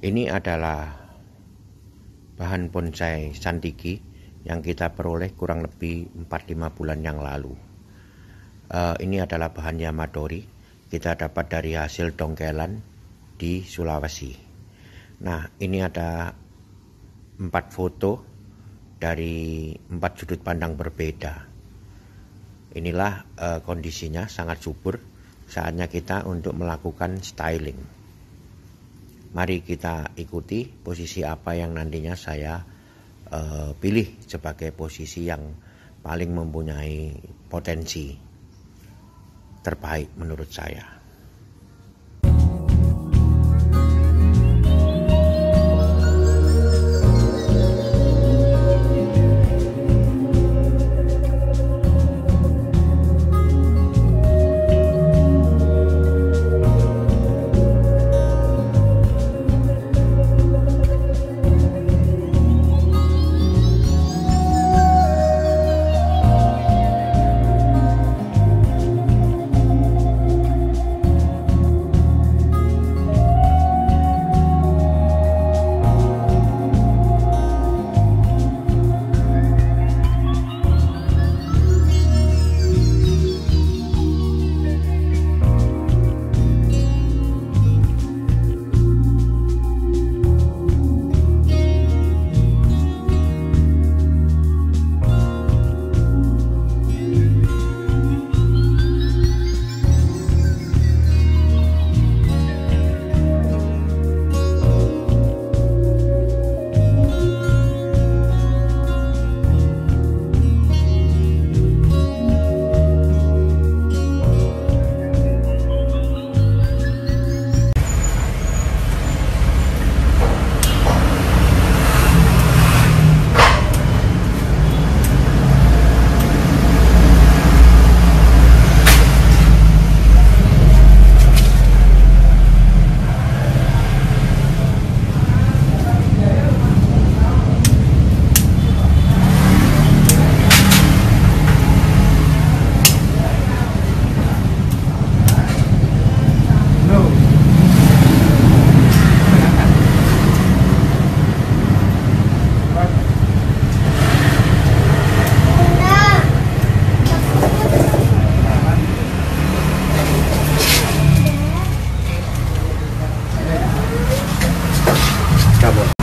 Ini adalah bahan bonsai santiki yang kita peroleh kurang lebih 4-5 bulan yang lalu. Ini adalah bahan Yamadori, kita dapat dari hasil dongkelan di Sulawesi. Nah, ini ada 4 foto dari 4 sudut pandang berbeda. Inilah kondisinya sangat subur. Saatnya kita untuk melakukan styling. Mari kita ikuti posisi apa yang nantinya saya pilih sebagai posisi yang paling mempunyai potensi terbaik menurut saya.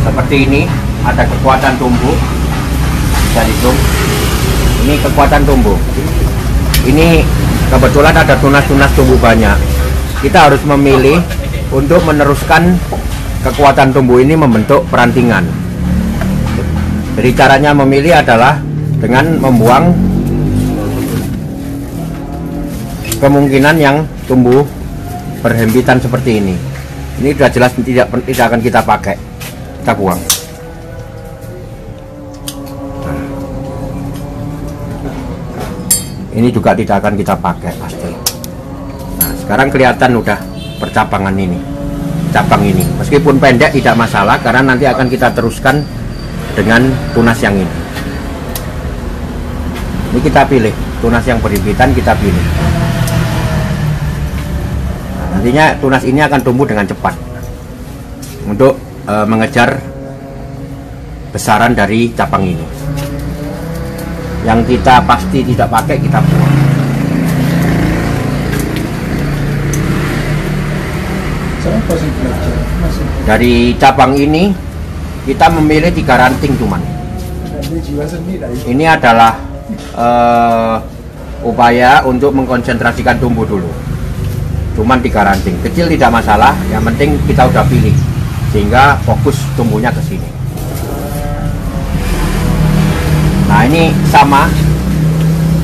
Seperti ini ada kekuatan tumbuh, bisa dihitung. Ini kekuatan tumbuh. Ini kebetulan ada tunas-tunas tumbuh banyak. Kita harus memilih untuk meneruskan kekuatan tumbuh ini membentuk perantingan. Jadi caranya memilih adalah dengan membuang kemungkinan yang tumbuh berhimpitan seperti ini. Ini sudah jelas tidak akan kita pakai. Kita buang. Nah, ini juga tidak akan kita pakai pasti. Nah, sekarang kelihatan udah percabangan ini, cabang ini. Meskipun pendek tidak masalah karena nanti akan kita teruskan dengan tunas yang ini. Ini kita pilih tunas yang berhimpitan, kita pilih. Nah, nantinya tunas ini akan tumbuh dengan cepat untuk mengejar besaran dari cabang ini. Yang kita pasti tidak pakai kita buang. Dari cabang ini kita memilih 3 ranting cuman. Ini adalah upaya untuk mengkonsentrasikan tumbuh dulu. Cuman 3 ranting, kecil tidak masalah. Yang penting kita udah pilih sehingga fokus tumbuhnya ke sini. Nah, ini sama,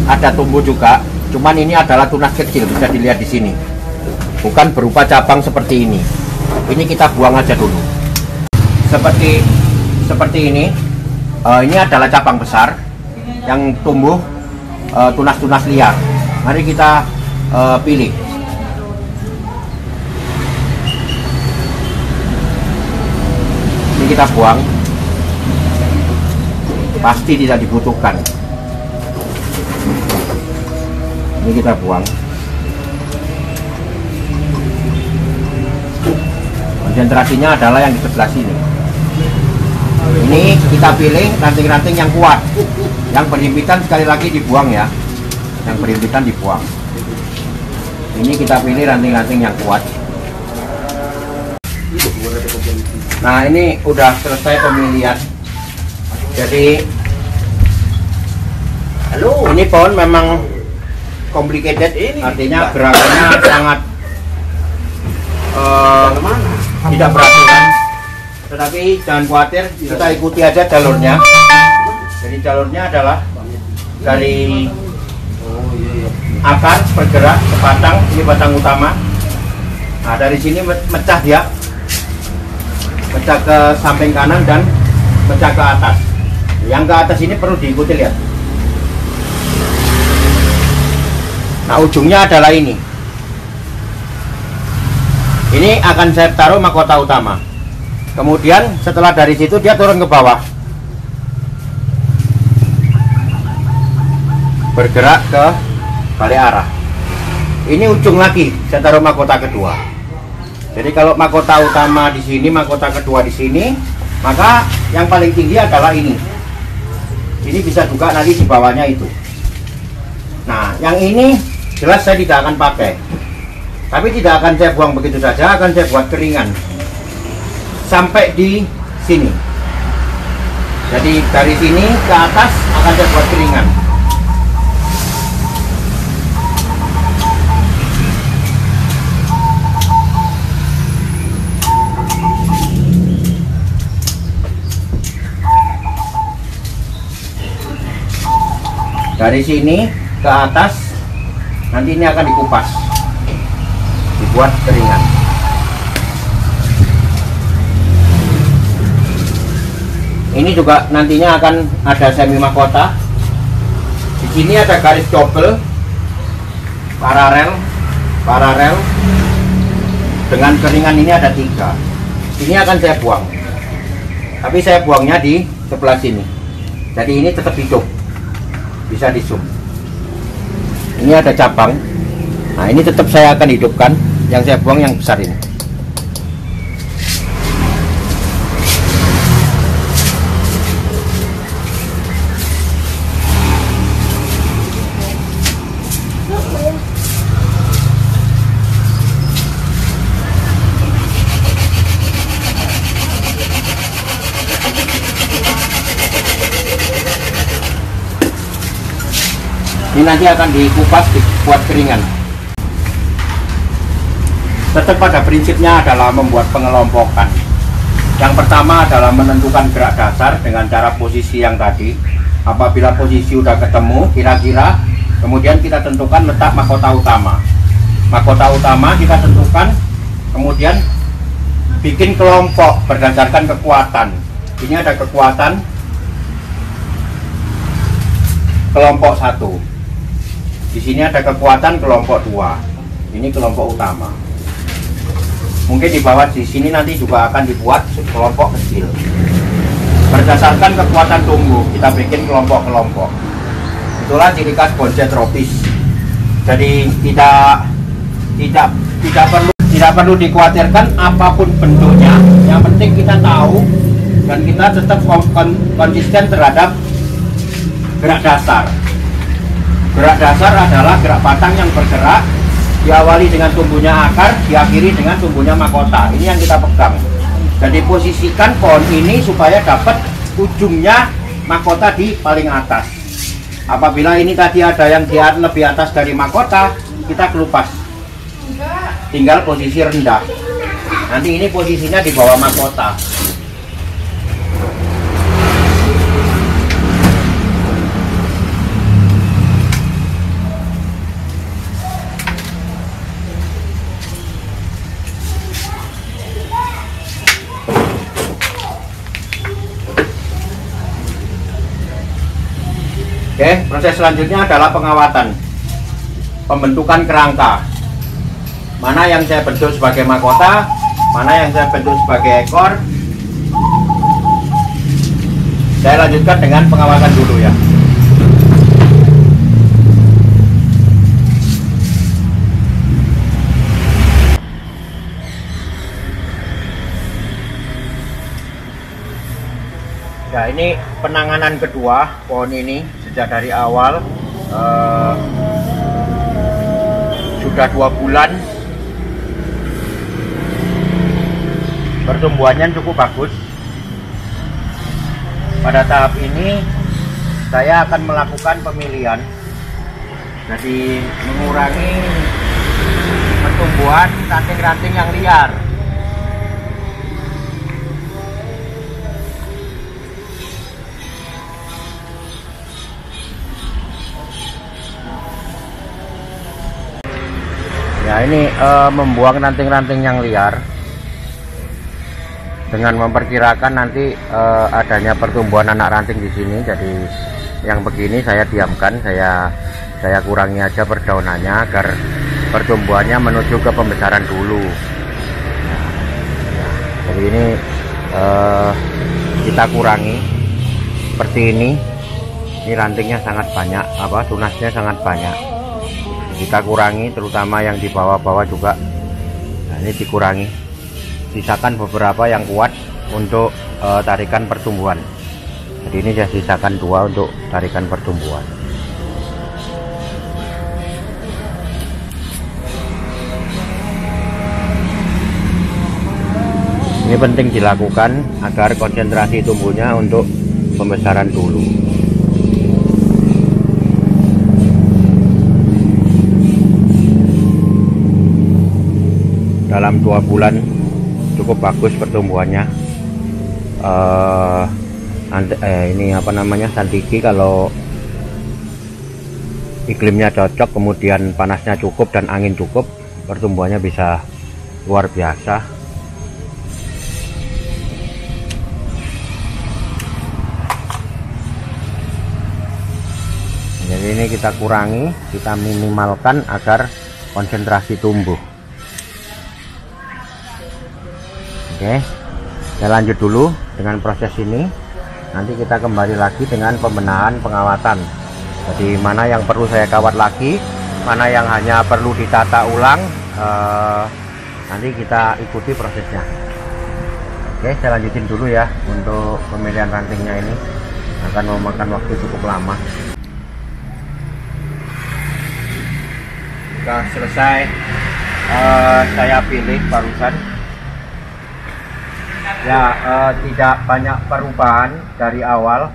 ada tumbuh juga, cuman ini adalah tunas kecil, bisa dilihat di sini. Bukan berupa cabang seperti ini. Ini kita buang aja dulu. Seperti ini. Ini adalah cabang besar yang tumbuh tunas-tunas liar. Mari kita pilih. Ini kita buang, pasti tidak dibutuhkan. Ini kita buang. Konsentrasinya adalah yang di sebelah sini. Ini kita pilih ranting-ranting yang kuat. Yang berhimpitan sekali lagi dibuang ya. Yang berhimpitan dibuang. Ini kita pilih ranting-ranting yang kuat. Nah, ini udah selesai pemilihan. Jadi ini pohon memang complicated, artinya gerakannya sangat tidak beraturan. Tetapi jangan khawatir, kita ikuti aja jalurnya. Jadi jalurnya adalah dari akar bergerak ke batang, ini batang utama. Nah, dari sini mecah dia, mecah ke samping kanan dan mecah ke atas. Yang ke atas ini perlu diikuti, lihat. Nah, ujungnya adalah ini. Ini akan saya taruh mahkota utama. Kemudian setelah dari situ dia turun ke bawah, bergerak ke balik arah. Ini ujung lagi saya taruh mahkota kedua. Jadi kalau mahkota utama di sini, mahkota kedua di sini, maka yang paling tinggi adalah ini. Ini bisa juga nanti di bawahnya itu. Nah, yang ini jelas saya tidak akan pakai. Tapi tidak akan saya buang begitu saja, akan saya buat keringan sampai di sini. Jadi dari sini ke atas akan saya buat keringan. Dari sini ke atas nanti ini akan dikupas, dibuat keringan. Ini juga nantinya akan ada semi mahkota. Di sini ada garis double, paralel, dengan keringan ini ada 3. Ini akan saya buang, tapi saya buangnya di sebelah sini. Jadi ini tetap hidup, bisa di zoom. Ini ada cabang. Nah, ini tetap saya akan hidupkan. Yang saya buang yang besar ini. Ini nanti akan dikupas, dibuat keringan. Tetap pada prinsipnya adalah membuat pengelompokan. Yang pertama adalah menentukan gerak dasar dengan cara posisi yang tadi. Apabila posisi sudah ketemu kira-kira, kemudian kita tentukan letak mahkota utama. Mahkota utama kita tentukan, kemudian bikin kelompok berdasarkan kekuatan. Ini ada kekuatan kelompok 1. Di sini ada kekuatan kelompok 2. Ini kelompok utama. Mungkin di bawah di sini nanti juga akan dibuat kelompok kecil. Berdasarkan kekuatan tumbuh, kita bikin kelompok-kelompok. Itulah ciri khas bonsai tropis. Jadi tidak perlu dikhawatirkan apapun bentuknya. Yang penting kita tahu dan kita tetap konsisten terhadap gerak dasar. Gerak dasar adalah gerak batang yang bergerak, diawali dengan tumbuhnya akar, diakhiri dengan tumbuhnya mahkota. Ini yang kita pegang. Jadi posisikan pohon ini supaya dapat ujungnya mahkota di paling atas. Apabila ini tadi ada yang di lebih atas dari mahkota, kita kelupas. Tinggal posisi rendah. Nanti ini posisinya di bawah mahkota. Oke, proses selanjutnya adalah pengawatan, pembentukan kerangka. Mana yang saya bentuk sebagai mahkota, mana yang saya bentuk sebagai ekor. Saya lanjutkan dengan pengawatan dulu ya. Ya, ini penanganan kedua pohon ini sejak dari awal sudah 2 bulan. Pertumbuhannya cukup bagus. Pada tahap ini saya akan melakukan pemilihan, jadi mengurangi pertumbuhan ranting-ranting yang liar. Ya, ini membuang ranting-ranting yang liar dengan memperkirakan nanti adanya pertumbuhan anak ranting di sini. Jadi yang begini saya diamkan, saya kurangi aja perdaunannya agar pertumbuhannya menuju ke pembesaran dulu. Jadi ini kita kurangi seperti ini. Ini rantingnya sangat banyak, tunasnya sangat banyak. Kita kurangi, terutama yang di bawah-bawah juga. Nah, ini dikurangi, sisakan beberapa yang kuat untuk tarikan pertumbuhan. Jadi ini saya sisakan 2 untuk tarikan pertumbuhan. Ini penting dilakukan agar konsentrasi tumbuhnya untuk pembesaran dulu. Dalam 2 bulan cukup bagus pertumbuhannya. Ini Sandiki, kalau iklimnya cocok, kemudian panasnya cukup dan angin cukup, pertumbuhannya bisa luar biasa. Jadi ini kita kurangi, kita minimalkan agar konsentrasi tumbuh. Oke, saya lanjut dulu dengan proses ini. Nanti kita kembali lagi dengan pembenahan pengawasan. Jadi mana yang perlu saya kawat lagi, mana yang hanya perlu ditata ulang, nanti kita ikuti prosesnya. Oke, saya lanjutin dulu ya. Untuk pemilihan rantingnya ini akan memakan waktu cukup lama. Sudah selesai, saya pilih barusan. Ya, tidak banyak perubahan dari awal,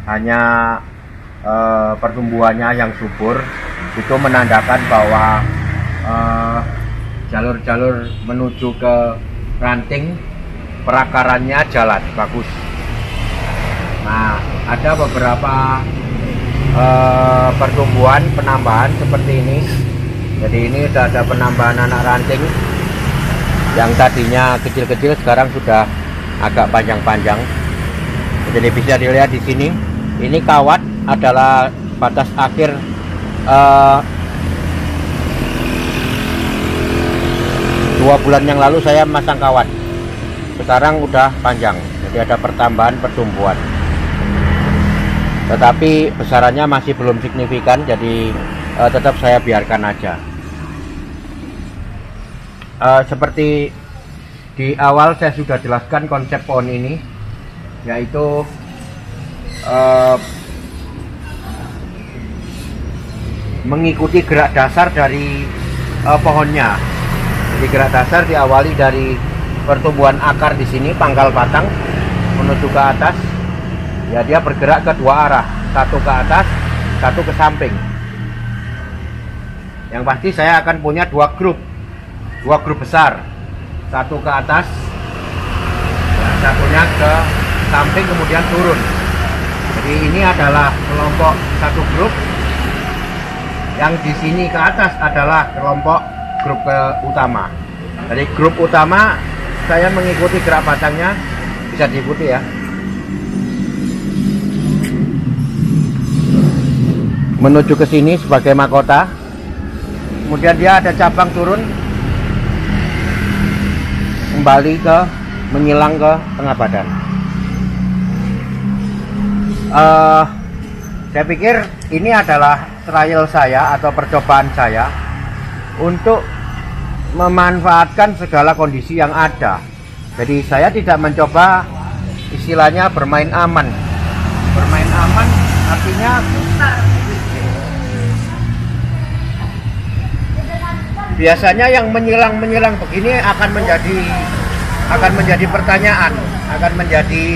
hanya pertumbuhannya yang subur. Itu menandakan bahwa jalur-jalur menuju ke ranting perakarannya jalan bagus. Nah, ada beberapa pertumbuhan penambahan seperti ini. Jadi ini sudah ada penambahan anak ranting yang tadinya kecil-kecil, sekarang sudah agak panjang-panjang. Jadi bisa dilihat di sini, ini kawat adalah batas akhir 2 bulan yang lalu saya masang kawat. Sekarang udah panjang, jadi ada pertambahan pertumbuhan. Tetapi besarannya masih belum signifikan, jadi tetap saya biarkan aja. Seperti di awal saya sudah jelaskan konsep pohon ini, yaitu mengikuti gerak dasar dari pohonnya. Jadi gerak dasar diawali dari pertumbuhan akar di sini, pangkal batang menuju ke atas. Ya, dia bergerak ke 2 arah, satu ke atas, satu ke samping. Yang pasti saya akan punya 2 grup besar, satu ke atas, satunya ke samping kemudian turun. Jadi ini adalah kelompok satu grup, yang di sini ke atas adalah kelompok grup utama. Jadi grup utama saya mengikuti gerak batangnya, bisa diikuti ya. Menuju ke sini sebagai mahkota, kemudian dia ada cabang turun, kembali ke menyilang ke tengah badan. Saya pikir ini adalah trial saya atau percobaan saya untuk memanfaatkan segala kondisi yang ada. Jadi saya tidak mencoba istilahnya bermain aman. Bermain aman artinya biasanya yang menyilang begini akan menjadi pertanyaan, akan menjadi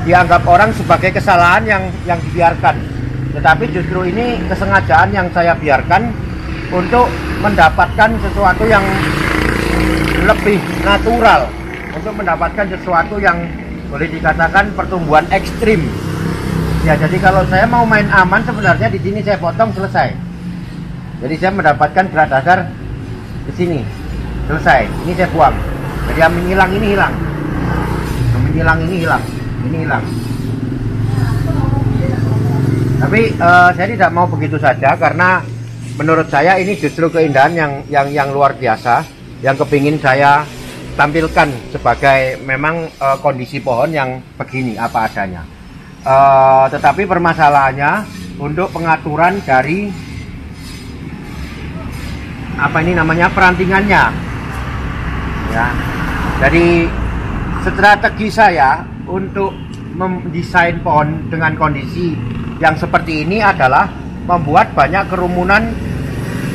dianggap orang sebagai kesalahan yang dibiarkan. Tetapi justru ini kesengajaan yang saya biarkan untuk mendapatkan sesuatu yang lebih natural, untuk mendapatkan sesuatu yang boleh dikatakan pertumbuhan ekstrim. Ya, jadi kalau saya mau main aman sebenarnya di sini saya potong selesai. Jadi saya mendapatkan berat dasar ke sini selesai. Ini saya buang. Jadi yang menghilang ini hilang. Yang menghilang ini hilang. Ini hilang. Tapi saya tidak mau begitu saja karena menurut saya ini justru keindahan yang luar biasa yang kepingin saya tampilkan sebagai memang kondisi pohon yang begini apa adanya. Tetapi permasalahannya untuk pengaturan dari apa ini namanya perantingannya, ya. Jadi strategi saya untuk mendesain pohon dengan kondisi yang seperti ini adalah membuat banyak kerumunan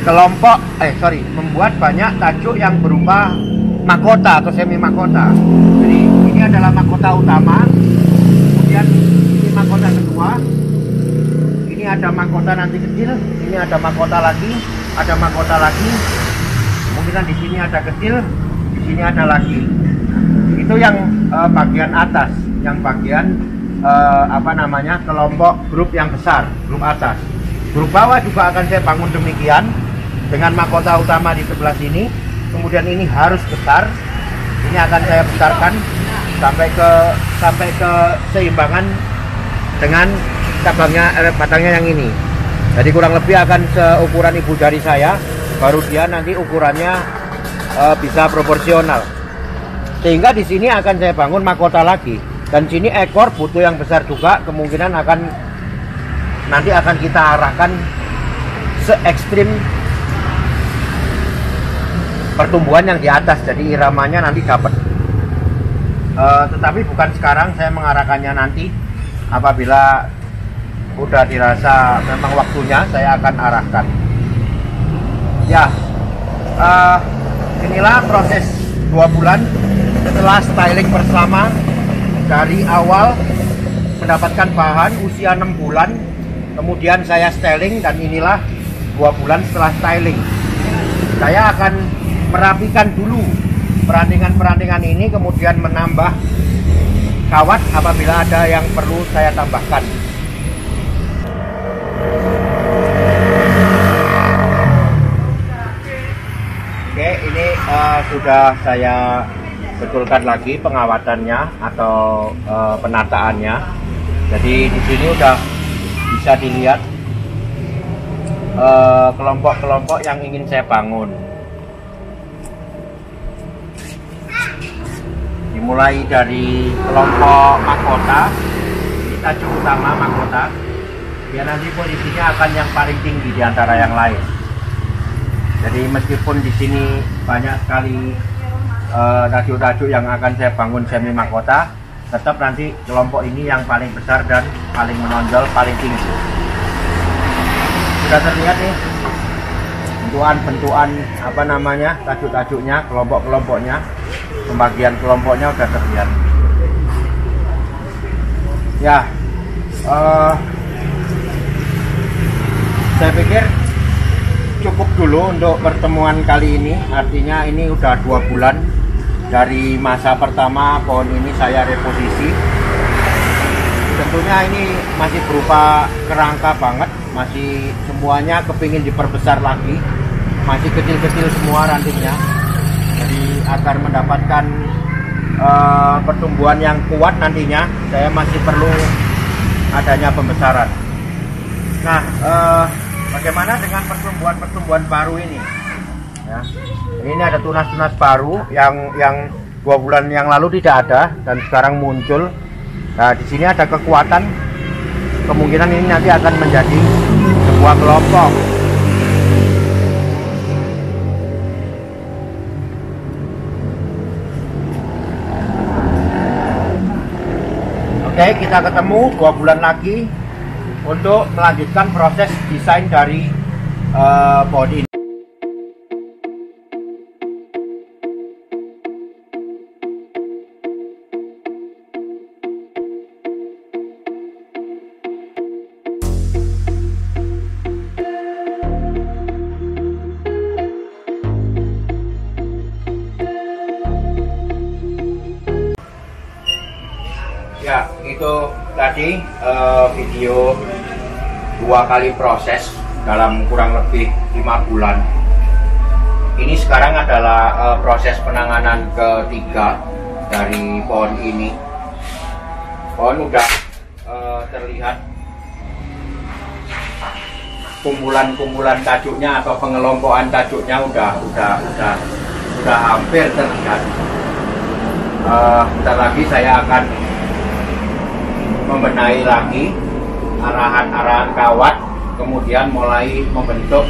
kelompok, membuat banyak tajuk yang berupa mahkota atau semi mahkota. Jadi ini adalah mahkota utama, kemudian ini mahkota kedua, ini ada mahkota nanti kecil, ini ada mahkota lagi, ada mahkota lagi, kemungkinan di sini ada kecil, di sini ada lagi. Itu yang bagian atas, yang bagian apa namanya kelompok grup yang besar, grup atas. Grup bawah juga akan saya bangun demikian dengan mahkota utama di sebelah sini. Kemudian ini harus besar, ini akan saya besarkan sampai ke seimbangan dengan batangnya yang ini. Jadi kurang lebih akan seukuran ibu jari saya, baru dia nanti ukurannya bisa proporsional. Sehingga di sini akan saya bangun mahkota lagi, dan sini ekor butuh yang besar juga, kemungkinan nanti akan kita arahkan se ekstrim pertumbuhan yang di atas, jadi iramanya nanti dapat. Tetapi bukan sekarang, saya mengarahkannya nanti apabila udah dirasa memang waktunya saya akan arahkan. Ya, inilah proses 2 bulan setelah styling bersama. Dari awal mendapatkan bahan usia 6 bulan, kemudian saya styling, dan inilah 2 bulan setelah styling. Saya akan merapikan dulu perantingan-perantingan ini, kemudian menambah kawat apabila ada yang perlu saya tambahkan. Oke, ini sudah saya betulkan lagi pengawatannya atau penataannya. Jadi di sini udah bisa dilihat kelompok-kelompok yang ingin saya bangun. Dimulai dari kelompok mahkota, ini tajuk utama mahkota. Dia nanti posisinya akan yang paling tinggi di antara yang lain. Jadi meskipun di sini banyak sekali tajuk-tajuk yang akan saya bangun semi mahkota, tetap nanti kelompok ini yang paling besar dan paling menonjol, paling tinggi. Sudah terlihat nih bentukan apa namanya tajuk-tajuknya, kelompok-kelompoknya, pembagian kelompoknya sudah terlihat. Ya, saya pikir cukup dulu untuk pertemuan kali ini. Artinya ini udah 2 bulan dari masa pertama pohon ini saya reposisi. Tentunya ini masih berupa kerangka banget, masih semuanya kepingin diperbesar lagi, masih kecil-kecil semua rantingnya. Jadi agar mendapatkan pertumbuhan yang kuat nantinya, saya masih perlu adanya pembesaran. Nah, bagaimana dengan pertumbuhan baru ini? Ya, ini ada tunas-tunas baru yang 2 bulan yang lalu tidak ada dan sekarang muncul. Nah, di sini ada kekuatan, kemungkinan ini nanti akan menjadi sebuah kelompok. Oke, Oke, kita ketemu 2 bulan lagi untuk melanjutkan proses desain dari pohon ini. Ya, itu tadi video 2 kali proses dalam kurang lebih 5 bulan. Ini sekarang adalah proses penanganan ketiga dari pohon ini. Pohon udah terlihat kumpulan-kumpulan tajuknya atau pengelompokan tajuknya udah hampir terlihat. Bentar lagi saya akan membenahi lagi arahan-arahan kawat, kemudian mulai membentuk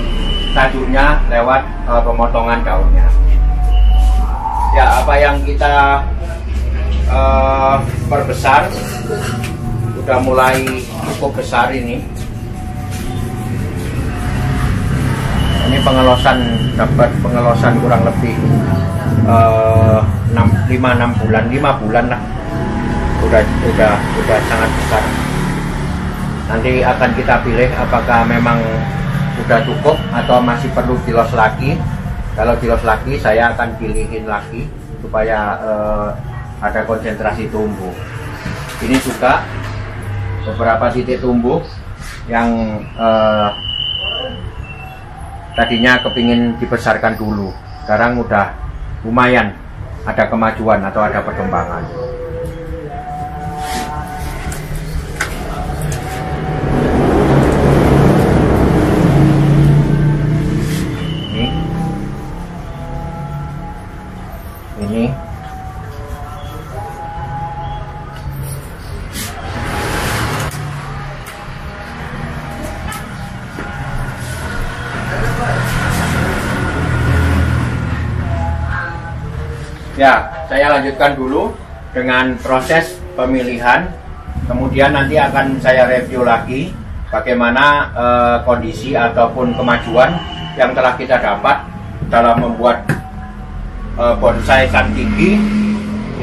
tajuknya lewat pemotongan daunnya. Ya, apa yang kita perbesar sudah mulai cukup besar ini. Ini dapat pengelosan kurang lebih 5 bulan lah. Udah sangat besar. Nanti akan kita pilih apakah memang sudah cukup atau masih perlu dilos lagi. Kalau dilos lagi, saya akan pilihin lagi supaya ada konsentrasi tumbuh. Ini juga beberapa titik tumbuh yang tadinya kepingin dibesarkan dulu, sekarang udah lumayan ada kemajuan atau ada perkembangan. Ini ya, saya lanjutkan dulu dengan proses pemilihan, kemudian nanti akan saya review lagi bagaimana kondisi ataupun kemajuan yang telah kita dapat dalam membuat bonsai Sandiki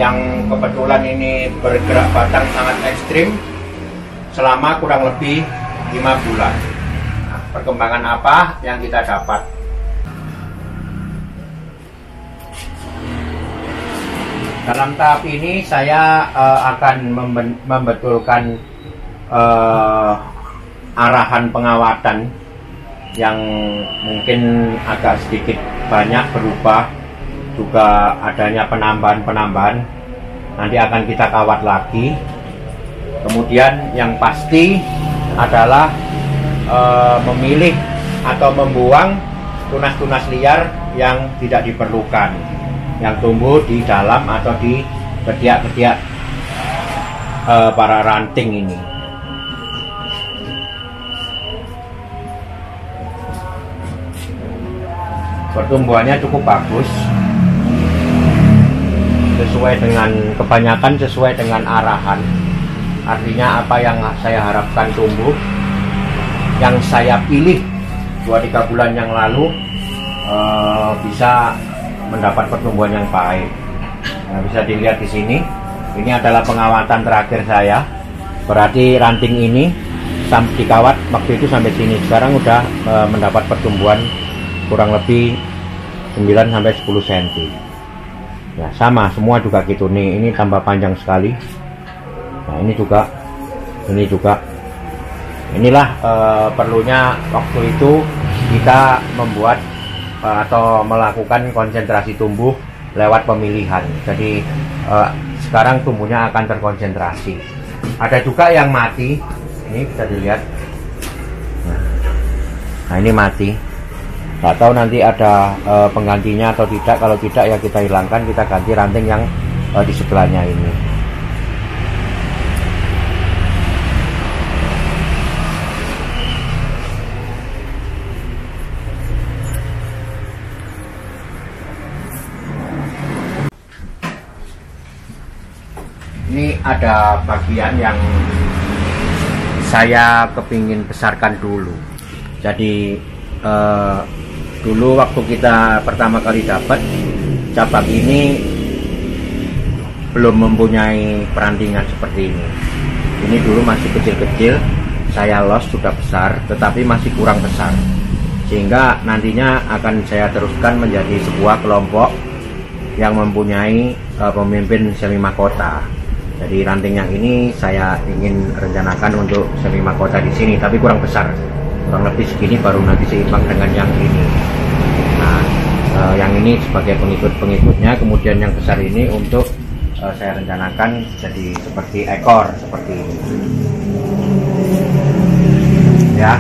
yang kebetulan ini bergerak batang sangat ekstrim selama kurang lebih 5 bulan. Nah, perkembangan apa yang kita dapat? Dalam tahap ini saya akan membetulkan arahan pengawatan yang mungkin agak sedikit banyak berubah, juga adanya penambahan-penambahan. Nanti akan kita kawat lagi. Kemudian yang pasti adalah memilih atau membuang tunas-tunas liar yang tidak diperlukan, yang tumbuh di dalam atau di ketiak-ketiak para ranting ini. Pertumbuhannya cukup bagus, sesuai dengan kebanyakan sesuai dengan arahan. Artinya apa yang saya harapkan tumbuh, yang saya pilih 2-3 bulan yang lalu bisa mendapat pertumbuhan yang baik. Nah, bisa dilihat di sini. Ini adalah pengawatan terakhir saya. Berarti ranting ini dikawat waktu itu sampai sini. Sekarang udah mendapat pertumbuhan kurang lebih 9-10 cm. Ya, sama semua juga gitu nih. Ini tambah panjang sekali. Nah, ini juga. Inilah perlunya waktu itu kita membuat atau melakukan konsentrasi tumbuh lewat pemilihan. Jadi sekarang tumbuhnya akan terkonsentrasi. Ada juga yang mati. Ini bisa dilihat. Nah, ini mati. Nggak tahu nanti ada penggantinya atau tidak. Kalau tidak ya kita hilangkan, kita ganti ranting yang di sebelahnya ini. Ini ada bagian yang saya kepingin besarkan dulu. Jadi dulu waktu kita pertama kali dapat cabang ini belum mempunyai perantingan seperti ini. Ini dulu masih kecil-kecil, saya los sudah besar, tetapi masih kurang besar. Sehingga nantinya akan saya teruskan menjadi sebuah kelompok yang mempunyai pemimpin semi mahkota. Jadi ranting yang ini saya ingin rencanakan untuk semi mahkota di sini, tapi kurang besar, kurang lebih segini baru nanti seimbang dengan yang ini. Nah, yang ini sebagai pengikut-pengikutnya, kemudian yang besar ini untuk saya rencanakan jadi seperti ekor seperti ini. Ya,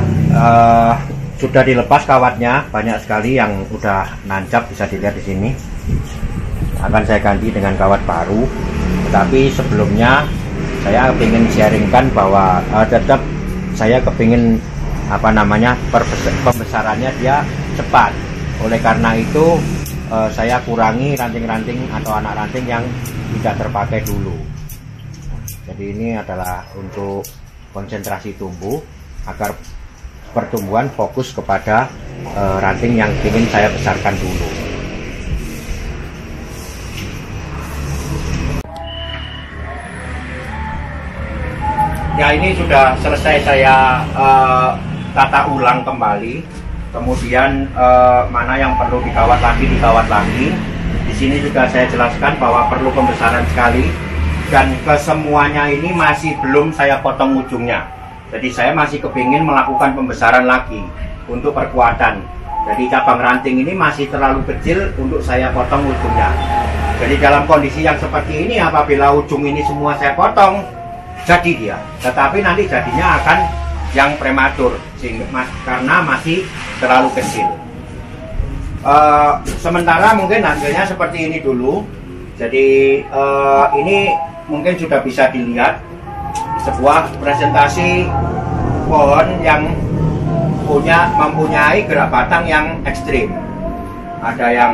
sudah dilepas kawatnya, banyak sekali yang udah nancap, bisa dilihat di sini. Akan saya ganti dengan kawat baru, tetapi sebelumnya saya ingin sharingkan bahwa tetap saya kepingin pembesarannya dia cepat. Oleh karena itu saya kurangi ranting-ranting atau anak ranting yang tidak terpakai dulu. Jadi ini adalah untuk konsentrasi tumbuh agar pertumbuhan fokus kepada ranting yang ingin saya besarkan dulu. Ya, ini sudah selesai saya tata ulang kembali. Kemudian mana yang perlu dikawat lagi. Di sini juga saya jelaskan bahwa perlu pembesaran sekali, dan kesemuanya ini masih belum saya potong ujungnya. Jadi saya masih kepingin melakukan pembesaran lagi untuk perkuatan. Jadi cabang ranting ini masih terlalu kecil untuk saya potong ujungnya. Jadi dalam kondisi yang seperti ini, apabila ujung ini semua saya potong, jadi dia, tetapi nanti jadinya akan yang prematur karena masih terlalu kecil. Sementara mungkin hasilnya seperti ini dulu. Jadi ini mungkin sudah bisa dilihat sebuah presentasi pohon yang mempunyai gerak batang yang ekstrim. Ada yang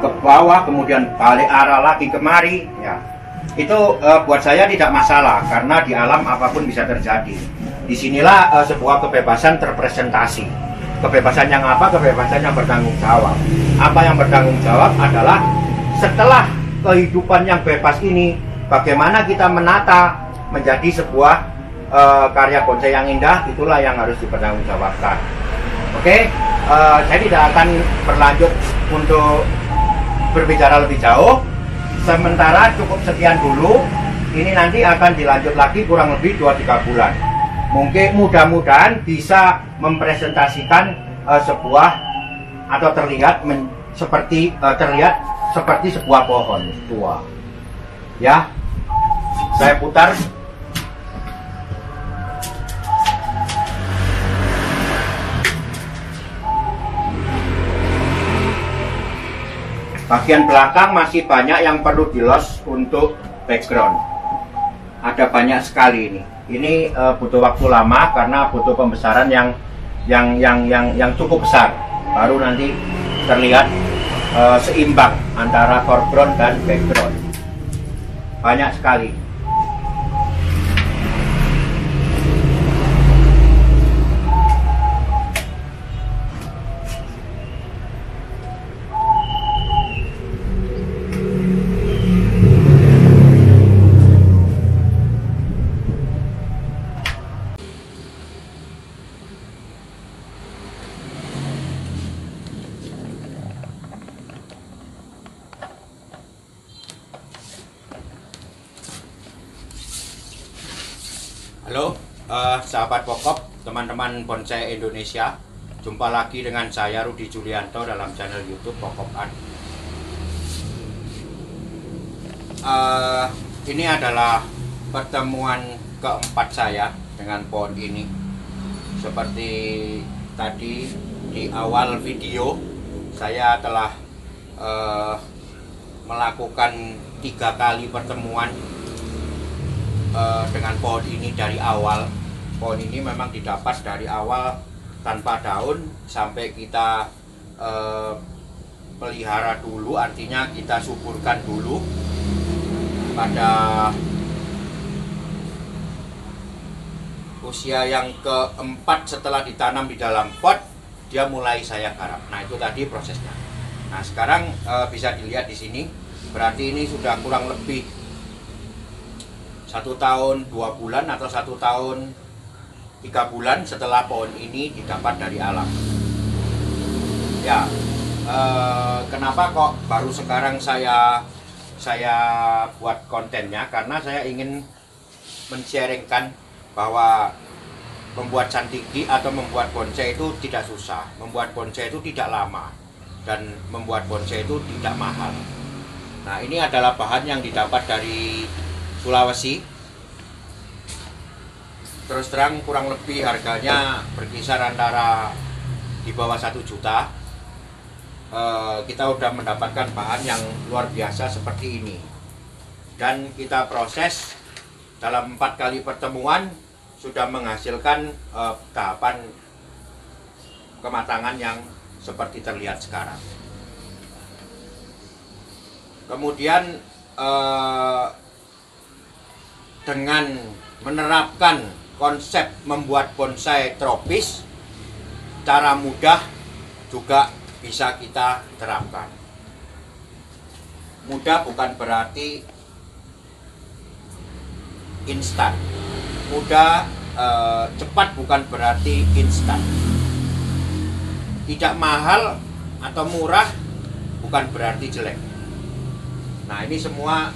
ke bawah, kemudian balik arah lagi kemari, ya. Itu buat saya tidak masalah, karena di alam apapun bisa terjadi. Disinilah sebuah kebebasan terpresentasi. Kebebasan yang apa? Kebebasan yang bertanggung jawab. Apa yang bertanggung jawab adalah setelah kehidupan yang bebas ini, bagaimana kita menata menjadi sebuah karya bonsai yang indah. Itulah yang harus dipertanggungjawabkan. Oke, saya tidak akan berlanjut untuk berbicara lebih jauh. Sementara cukup sekian dulu. Ini nanti akan dilanjut lagi kurang lebih 2-3 bulan. Mungkin mudah-mudahan bisa mempresentasikan sebuah atau terlihat seperti sebuah pohon tua. Ya, saya putar. Bagian belakang masih banyak yang perlu dilos untuk background. Ada banyak sekali ini. Ini butuh waktu lama karena butuh pembesaran yang cukup besar. Baru nanti terlihat seimbang antara foreground dan background. Banyak sekali. Halo sahabat pokok, teman-teman bonsai Indonesia. Jumpa lagi dengan saya Rudi Julianto dalam channel YouTube Pokok Art. Ini adalah pertemuan keempat saya dengan pohon ini. Seperti tadi di awal video, saya telah melakukan 3 kali pertemuan dengan pohon ini dari awal. Pohon ini memang didapat dari awal tanpa daun sampai kita pelihara dulu, artinya kita suburkan dulu. pada usia yang keempat setelah ditanam di dalam pot, dia mulai saya garap. Nah, itu tadi prosesnya. Nah, sekarang bisa dilihat di sini, berarti ini sudah kurang lebih 1 tahun 2 bulan atau 1 tahun 3 bulan setelah pohon ini didapat dari alam. Ya, kenapa kok baru sekarang saya buat kontennya? Karena saya ingin men-sharingkan bahwa membuat cantigi atau membuat bonsai itu tidak susah, membuat bonsai itu tidak lama, dan membuat bonsai itu tidak mahal. Nah, ini adalah bahan yang didapat dari Sulawesi. Terus terang kurang lebih harganya berkisar antara di bawah 1 juta. Kita sudah mendapatkan bahan yang luar biasa seperti ini, dan kita proses dalam 4 kali pertemuan sudah menghasilkan tahapan kematangan yang seperti terlihat sekarang. Kemudian dengan menerapkan konsep membuat bonsai tropis, cara mudah juga bisa kita terapkan. Mudah bukan berarti instan. Mudah, cepat bukan berarti instan. Tidak mahal atau murah bukan berarti jelek. Nah, ini semua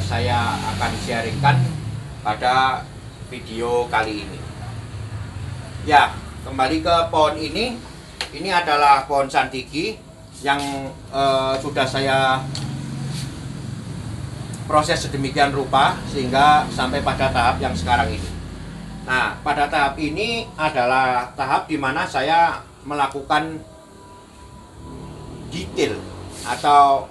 saya akan sharingkan pada video kali ini. Ya, kembali ke pohon ini. Ini adalah pohon cantigi yang sudah saya proses sedemikian rupa sehingga sampai pada tahap yang sekarang ini. Nah, pada tahap ini adalah tahap di mana saya melakukan detail atau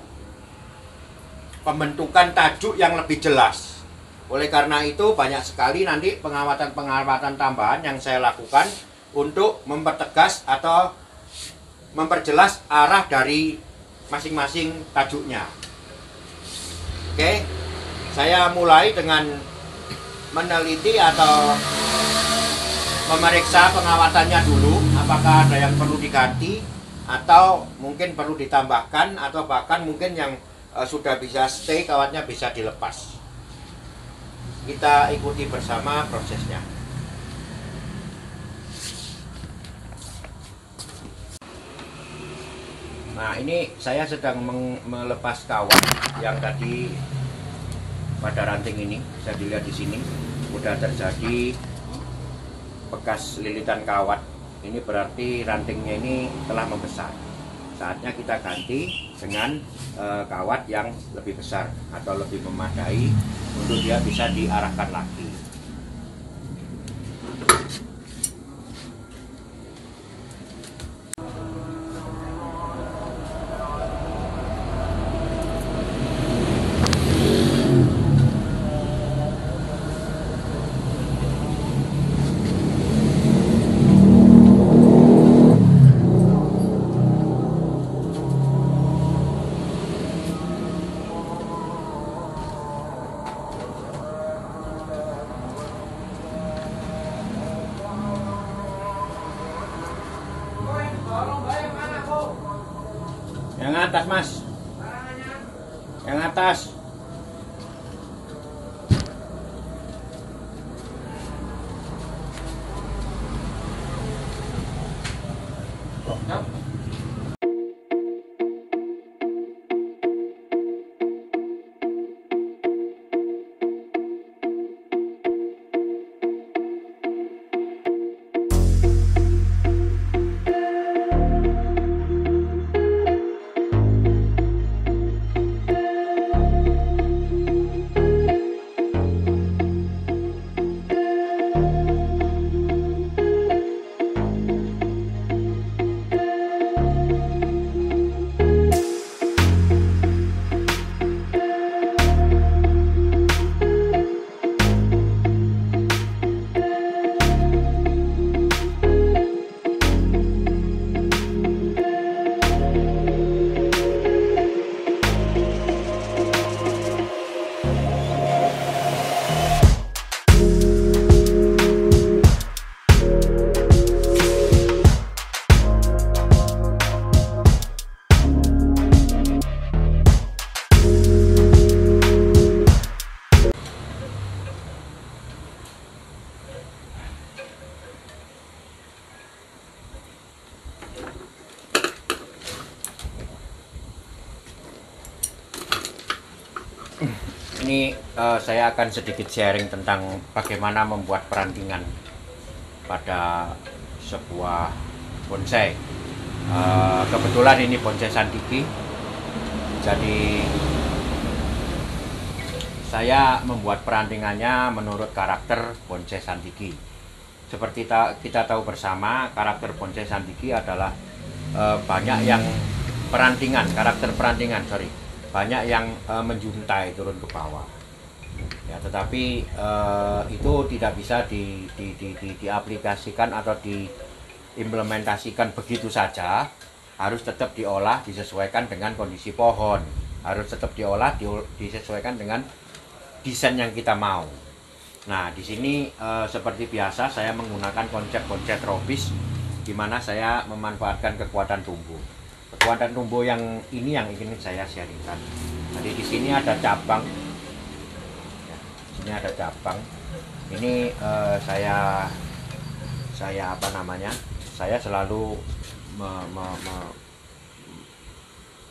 pembentukan tajuk yang lebih jelas. Oleh karena itu banyak sekali nanti pengawatan tambahan yang saya lakukan untuk mempertegas atau memperjelas arah dari masing-masing tajuknya. Oke, saya mulai dengan meneliti atau memeriksa pengawatannya dulu, apakah ada yang perlu diganti atau mungkin perlu ditambahkan, atau bahkan mungkin yang sudah bisa stay kawatnya bisa dilepas. Kita ikuti bersama prosesnya. Nah, ini saya sedang melepas kawat yang tadi pada ranting ini. Bisa dilihat di sini sudah terjadi bekas lilitan kawat. Ini berarti rantingnya ini telah membesar. Saatnya kita ganti dengan kawat yang lebih besar atau lebih memadai untuk dia bisa diarahkan lagi. Yang atas, Mas. Yang atas. Ini saya akan sedikit sharing tentang bagaimana membuat perantingan pada sebuah bonsai. Kebetulan ini bonsai Sandiki, jadi saya membuat perantingannya menurut karakter bonsai Sandiki. Seperti kita tahu bersama, karakter bonsai Sandiki adalah banyak yang karakter perantingan banyak yang menjuntai turun ke bawah. Ya, tetapi itu tidak bisa diaplikasikan atau diimplementasikan begitu saja. Harus tetap diolah disesuaikan dengan kondisi pohon. Harus tetap diolah disesuaikan dengan desain yang kita mau. Nah, di sini seperti biasa saya menggunakan konsep bonsai tropis, di mana saya memanfaatkan kekuatan tumbuh. Kekuatan tumbuh yang ini yang ingin saya sharingkan. Jadi di sini ada cabang. Ya, sini ada cabang. Ini saya Saya selalu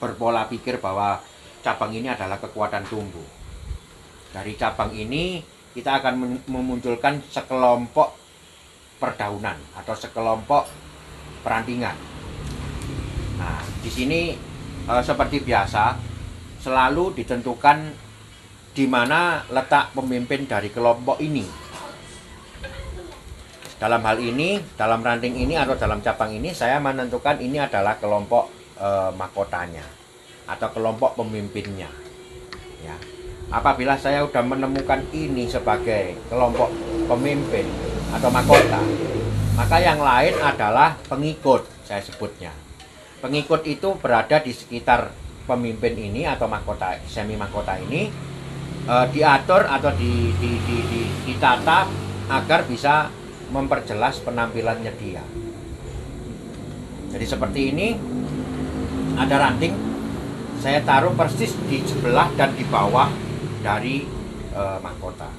berpola pikir bahwa cabang ini adalah kekuatan tumbuh. Dari cabang ini kita akan memunculkan sekelompok perdaunan atau sekelompok perantingan. Nah, di sini seperti biasa selalu ditentukan di mana letak pemimpin dari kelompok ini. Dalam hal ini, dalam ranting ini atau dalam cabang ini, saya menentukan ini adalah kelompok mahkotanya atau kelompok pemimpinnya. Ya. Apabila saya sudah menemukan ini sebagai kelompok pemimpin atau mahkota, maka yang lain adalah pengikut, saya sebutnya. Pengikut itu berada di sekitar pemimpin ini atau mahkota, semi mahkota ini, diatur atau ditata agar bisa memperjelas penampilannya dia. Jadi seperti ini, ada ranting, saya taruh persis di sebelah dan di bawah dari mahkota.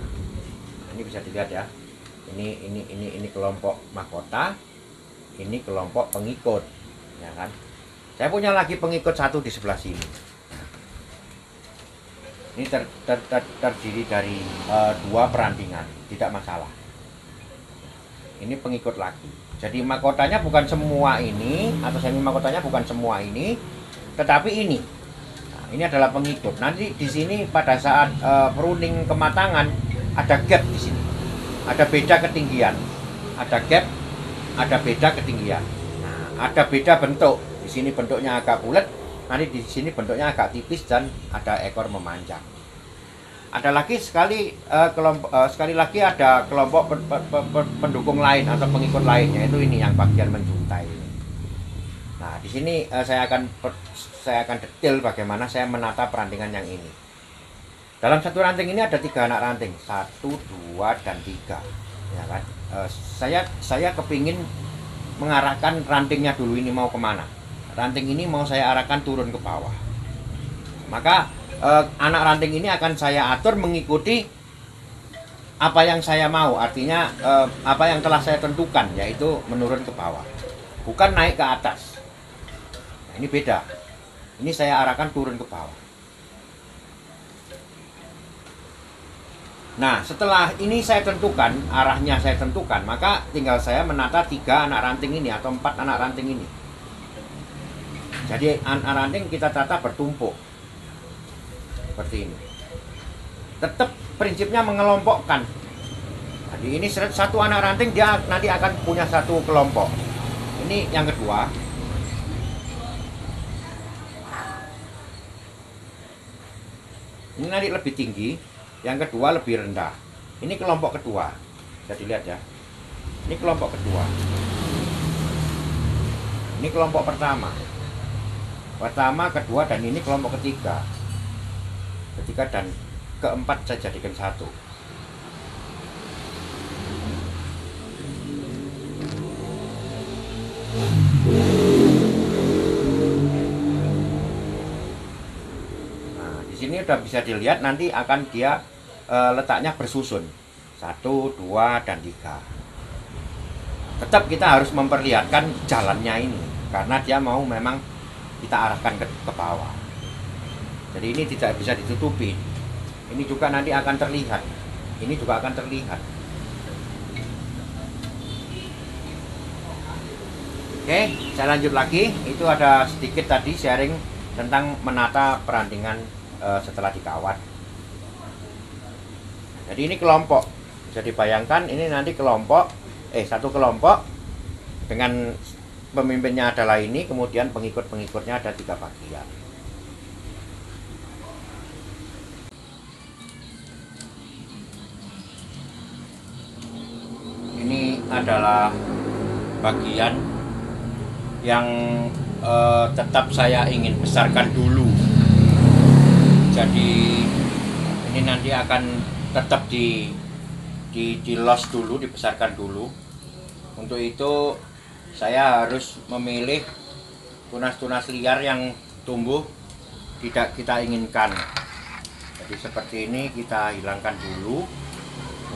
Ini bisa dilihat ya. Ini kelompok mahkota, ini kelompok pengikut, ya kan? Saya punya lagi pengikut satu di sebelah sini. Ini terdiri dari dua perantingan, tidak masalah. Ini pengikut lagi. Jadi mahkotanya bukan semua ini, atau semi mahkotanya bukan semua ini, tetapi ini. Nah, ini adalah pengikut. Nanti di sini pada saat pruning kematangan ada gap di sini. Ada beda ketinggian. Ada gap, ada beda ketinggian. Nah, ada beda bentuk. Di sini bentuknya agak bulat, nanti di sini bentuknya agak tipis dan ada ekor memanjang. Ada lagi sekali lagi ada kelompok pendukung lain atau pengikut lain, yaitu ini yang bagian menjuntai. Nah, di sini saya akan detail bagaimana saya menata perantingan yang ini. Dalam satu ranting ini ada 3 anak ranting, 1, 2, dan 3. Ya kan? Saya kepingin mengarahkan rantingnya dulu ini mau kemana. Ranting ini mau saya arahkan turun ke bawah. Maka anak ranting ini akan saya atur mengikuti apa yang saya mau. Artinya apa yang telah saya tentukan, yaitu menurun ke bawah, bukan naik ke atas. Nah, ini beda. Ini saya arahkan turun ke bawah. Nah, setelah ini saya tentukan, arahnya saya tentukan, maka tinggal saya menata 3 anak ranting ini atau 4 anak ranting ini. Jadi anak ranting kita tata bertumpuk seperti ini. Tetap prinsipnya mengelompokkan. Jadi ini satu anak ranting dia nanti akan punya satu kelompok. Ini yang kedua. Ini nanti lebih tinggi, yang kedua lebih rendah. Ini kelompok kedua. Bisa dilihat ya. Ini kelompok kedua. Ini kelompok pertama. Pertama, kedua, dan ini kelompok ketiga. Ketiga dan keempat saya jadikan satu. Nah, di sini udah bisa dilihat nanti akan dia letaknya bersusun. 1, 2, dan 3. Tetap kita harus memperlihatkan jalannya ini, karena dia mau memang kita arahkan ke bawah. Jadi ini tidak bisa ditutupi. Ini juga nanti akan terlihat. Ini juga akan terlihat. Oke, saya lanjut lagi. Itu ada sedikit tadi sharing tentang menata perantingan setelah dikawat. Jadi ini kelompok. Bisa dibayangkan ini nanti kelompok, satu kelompok dengan pemimpinnya adalah ini, kemudian pengikut-pengikutnya ada 3 bagian. Ini adalah bagian yang tetap saya ingin besarkan dulu. Jadi ini nanti akan tetap di los dulu, dibesarkan dulu. Untuk itu saya harus memilih tunas-tunas liar yang tumbuh tidak kita inginkan. Jadi seperti ini kita hilangkan dulu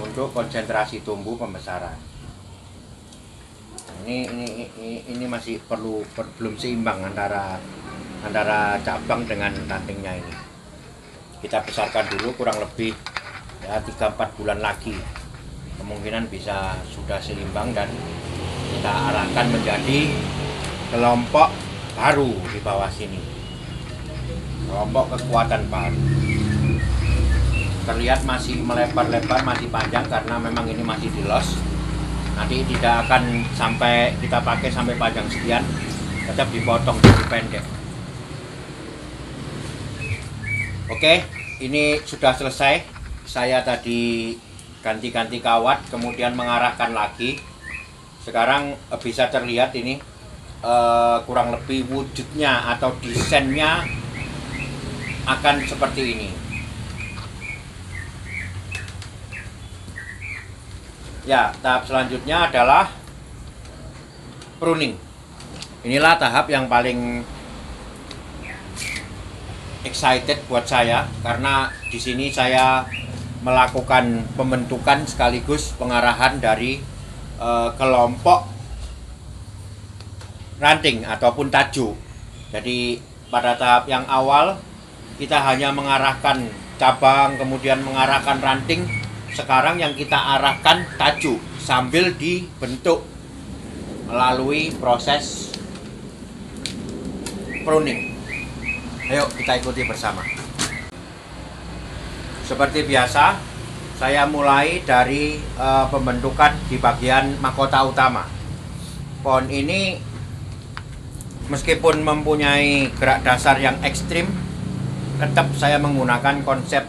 untuk konsentrasi tumbuh pembesaran. Ini masih belum seimbang antara cabang dengan rantingnya ini. Kita besarkan dulu kurang lebih ya 3-4 bulan lagi. Kemungkinan bisa sudah seimbang dan kita arahkan menjadi kelompok baru di bawah sini. Kelompok kekuatan baru. Terlihat masih melebar-lebar, masih panjang karena memang ini masih di los. Nanti tidak akan sampai kita pakai sampai panjang sekian, tetap dipotong jadi pendek. Oke, ini sudah selesai. Saya tadi ganti-ganti kawat, kemudian mengarahkan lagi. Sekarang bisa terlihat ini kurang lebih wujudnya atau desainnya akan seperti ini. Ya, tahap selanjutnya adalah pruning. Inilah tahap yang paling excited buat saya karena di sini saya melakukan pembentukan sekaligus pengarahan dari kelompok ranting ataupun tajuk. Jadi pada tahap yang awal kita hanya mengarahkan cabang, kemudian mengarahkan ranting. Sekarang yang kita arahkan tajuk sambil dibentuk melalui proses pruning. Ayo kita ikuti bersama. Seperti biasa, saya mulai dari pembentukan di bagian mahkota utama. Pohon ini meskipun mempunyai gerak dasar yang ekstrim, tetap saya menggunakan konsep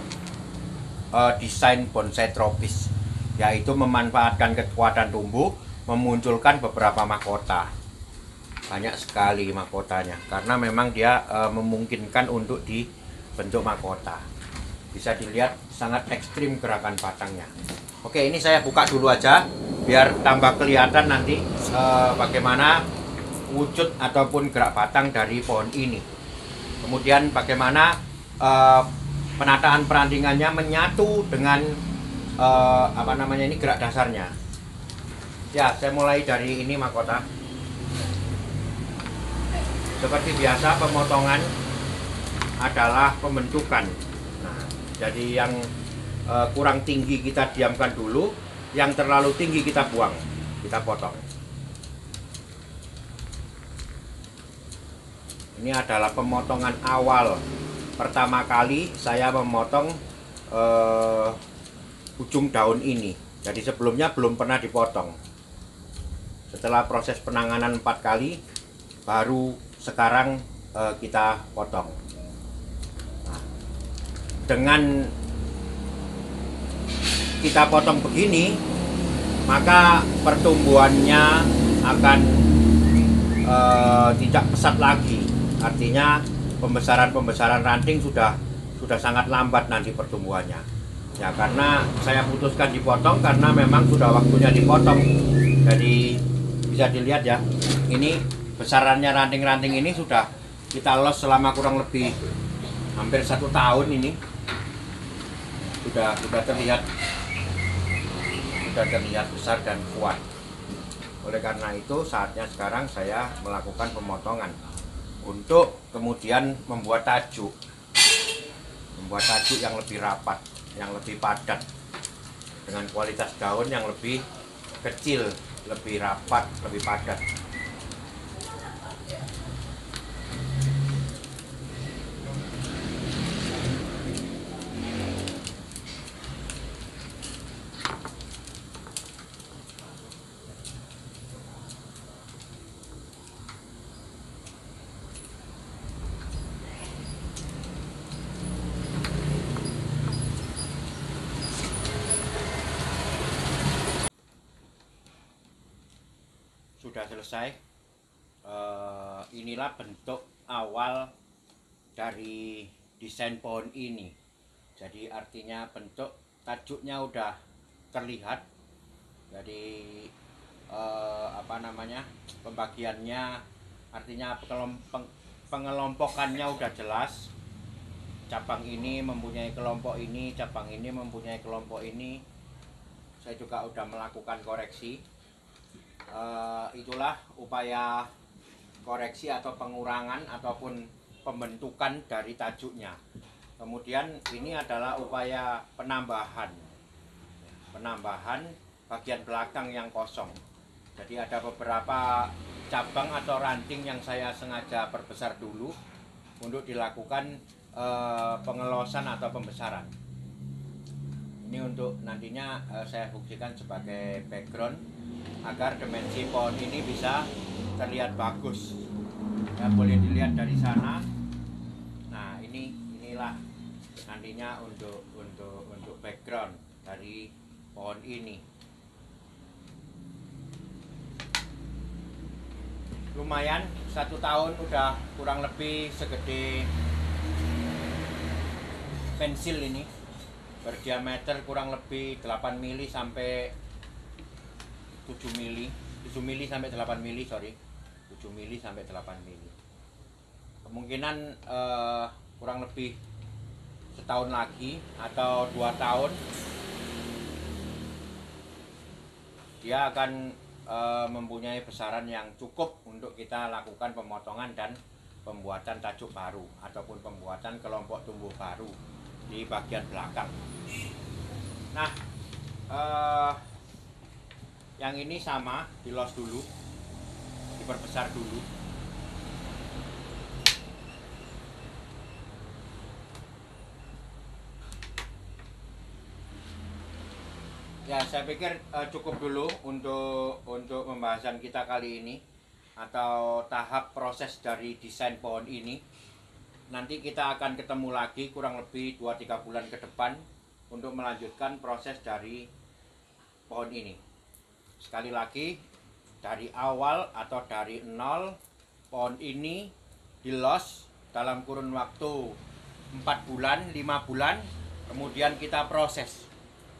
desain bonsai tropis, yaitu memanfaatkan kekuatan tumbuh, memunculkan beberapa mahkota. Banyak sekali mahkotanya, karena memang dia memungkinkan untuk dibentuk mahkota. Bisa dilihat sangat ekstrim gerakan batangnya. Oke, ini saya buka dulu aja, biar tambah kelihatan nanti bagaimana wujud ataupun gerak batang dari pohon ini. Kemudian bagaimana penataan perantingannya menyatu dengan ini gerak dasarnya. Ya, saya mulai dari ini mahkota. Seperti biasa pemotongan adalah pembentukan. Nah, jadi yang kurang tinggi kita diamkan dulu, yang terlalu tinggi kita buang, kita potong. Ini adalah pemotongan awal. Pertama kali saya memotong ujung daun ini. Jadi sebelumnya belum pernah dipotong. Setelah proses penanganan 4 kali, baru sekarang kita potong. Nah, dengan kita potong begini, maka pertumbuhannya akan tidak pesat lagi. Artinya pembesaran ranting sudah sangat lambat nanti pertumbuhannya. Ya, karena saya putuskan dipotong karena memang sudah waktunya dipotong. Jadi bisa dilihat ya, ini besarannya ranting-ranting ini sudah kita los selama kurang lebih hampir 1 tahun ini. Sudah terlihat besar dan kuat. Oleh karena itu saatnya sekarang saya melakukan pemotongan untuk kemudian membuat tajuk yang lebih rapat. yang lebih padat, dengan kualitas daun yang lebih kecil, lebih rapat, lebih padat. Sudah selesai. Inilah bentuk awal dari desain pohon ini. Jadi artinya bentuk tajuknya udah terlihat. Jadi pembagiannya, artinya pengelompokannya udah jelas. Cabang ini mempunyai kelompok ini, cabang ini mempunyai kelompok ini. Saya juga udah melakukan koreksi. Itulah upaya koreksi atau pengurangan ataupun pembentukan dari tajuknya. Kemudian ini adalah upaya penambahan bagian belakang yang kosong. Jadi ada beberapa cabang atau ranting yang saya sengaja perbesar dulu untuk dilakukan pengelosan atau pembesaran. Ini untuk nantinya saya fungsikan sebagai background agar dimensi pohon ini bisa terlihat bagus. Ya, boleh dilihat dari sana. Nah, inilah nantinya untuk background dari pohon ini. Lumayan, 1 tahun udah kurang lebih segede pensil ini, berdiameter kurang lebih 8 mili sampai 7 mili sampai 8 mili, 7 mili sampai 8 mili. Kemungkinan kurang lebih setahun lagi atau 2 tahun dia akan mempunyai besaran yang cukup untuk kita lakukan pemotongan dan pembuatan tajuk baru ataupun pembuatan kelompok tumbuh baru di bagian belakang. Nah, yang ini sama, dilos dulu, diperbesar dulu. Ya, saya pikir cukup dulu untuk pembahasan kita kali ini atau tahap proses dari desain pohon ini. Nanti kita akan ketemu lagi kurang lebih 2-3 bulan ke depan untuk melanjutkan proses dari pohon ini. Sekali lagi, dari awal atau dari nol, pohon ini dilos dalam kurun waktu 4 bulan, 5 bulan, kemudian kita proses.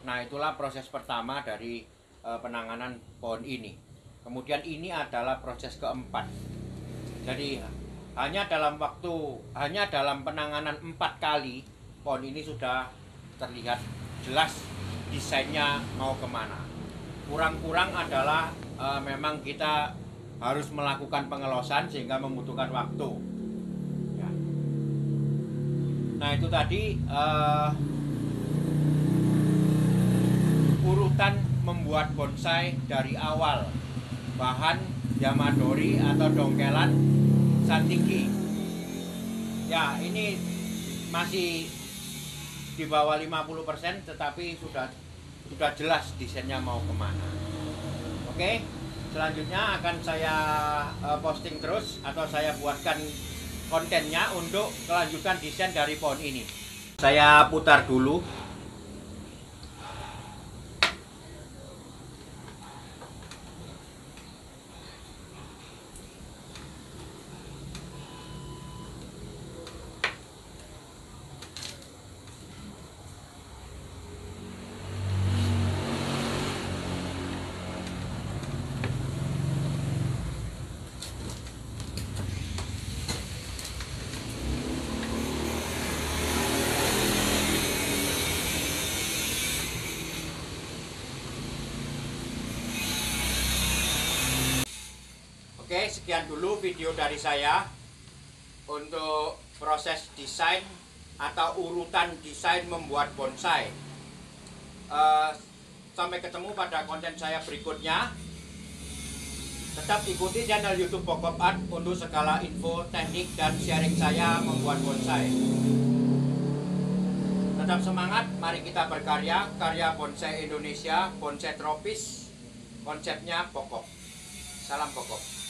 Nah, itulah proses pertama dari penanganan pohon ini. Kemudian ini adalah proses keempat. Jadi hanya dalam penanganan 4 kali, pohon ini sudah terlihat jelas desainnya mau kemana. Kurang-kurang adalah memang kita harus melakukan pengelosan sehingga membutuhkan waktu. Ya. Nah, itu tadi urutan membuat bonsai dari awal. Bahan yamadori atau dongkelan sandiki. Ya, ini masih di bawah 50%, tetapi sudah jelas desainnya mau kemana. Oke, selanjutnya akan saya posting terus atau saya buatkan kontennya untuk kelanjutan desain dari pohon ini. Saya putar dulu. Oke, sekian dulu video dari saya untuk proses desain atau urutan desain membuat bonsai. Sampai ketemu pada konten saya berikutnya. Tetap ikuti channel YouTube Pokop Art untuk segala info, teknik, dan sharing saya membuat bonsai. Tetap semangat, mari kita berkarya, karya bonsai Indonesia, bonsai tropis, konsepnya pokok. Salam pokok.